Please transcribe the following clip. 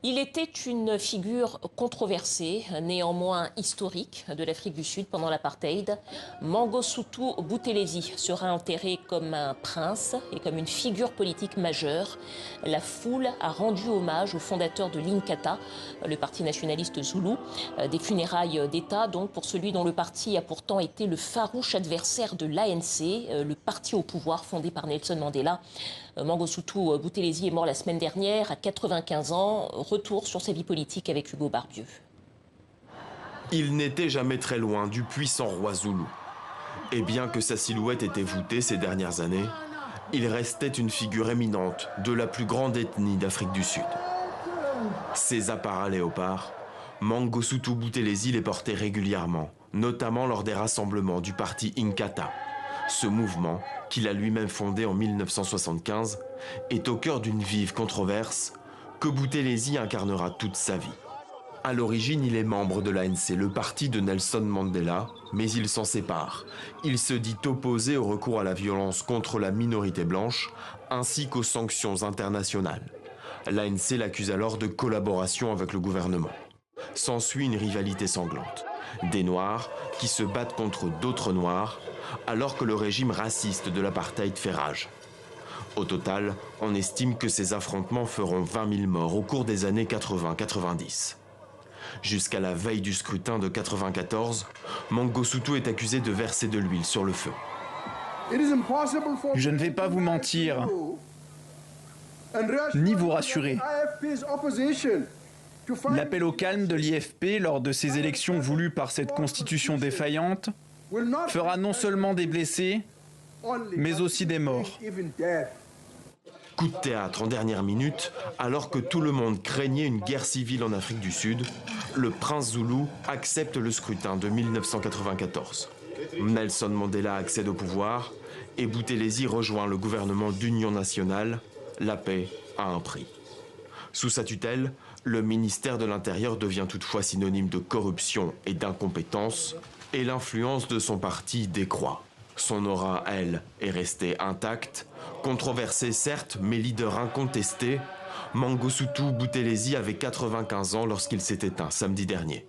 Il était une figure controversée, néanmoins historique, de l'Afrique du Sud pendant l'apartheid. Mangosuthu Buthelezi sera enterré comme un prince et comme une figure politique majeure. La foule a rendu hommage au fondateur de l'Inkatha, le parti nationaliste zoulou. Des funérailles d'État donc pour celui dont le parti a pourtant été le farouche adversaire de l'ANC, le parti au pouvoir fondé par Nelson Mandela. Mangosuthu Buthelezi est mort la semaine dernière à 95 ans. Retour sur sa vie politique avec Hugo Barbieux. Il n'était jamais très loin du puissant roi zoulou. Et bien que sa silhouette était voûtée ces dernières années, il restait une figure éminente de la plus grande ethnie d'Afrique du Sud. Ses apparats léopards, Mangosuthu Buthelezi les portait régulièrement, notamment lors des rassemblements du parti Inkatha. Ce mouvement, qu'il a lui-même fondé en 1975, est au cœur d'une vive controverse que Buthelezi incarnera toute sa vie. À l'origine, il est membre de l'ANC, le parti de Nelson Mandela, mais il s'en sépare. Il se dit opposé au recours à la violence contre la minorité blanche, ainsi qu'aux sanctions internationales. L'ANC l'accuse alors de collaboration avec le gouvernement. S'ensuit une rivalité sanglante. Des Noirs qui se battent contre d'autres Noirs, alors que le régime raciste de l'apartheid fait rage. Au total, on estime que ces affrontements feront 20 000 morts au cours des années 80-90. Jusqu'à la veille du scrutin de 94, Mangosuthu est accusé de verser de l'huile sur le feu. Je ne vais pas vous mentir, ni vous rassurer. L'appel au calme de l'IFP lors de ces élections voulues par cette constitution défaillante fera non seulement des blessés, mais aussi des morts. Coup de théâtre en dernière minute, alors que tout le monde craignait une guerre civile en Afrique du Sud, le prince zoulou accepte le scrutin de 1994. Nelson Mandela accède au pouvoir et Buthelezi rejoint le gouvernement d'union nationale. La paix a un prix. Sous sa tutelle, le ministère de l'Intérieur devient toutefois synonyme de corruption et d'incompétence, et l'influence de son parti décroît. Son aura, elle, est restée intacte. Controversé certes, mais leader incontesté, Mangosuthu Buthelezi avait 95 ans lorsqu'il s'est éteint samedi dernier.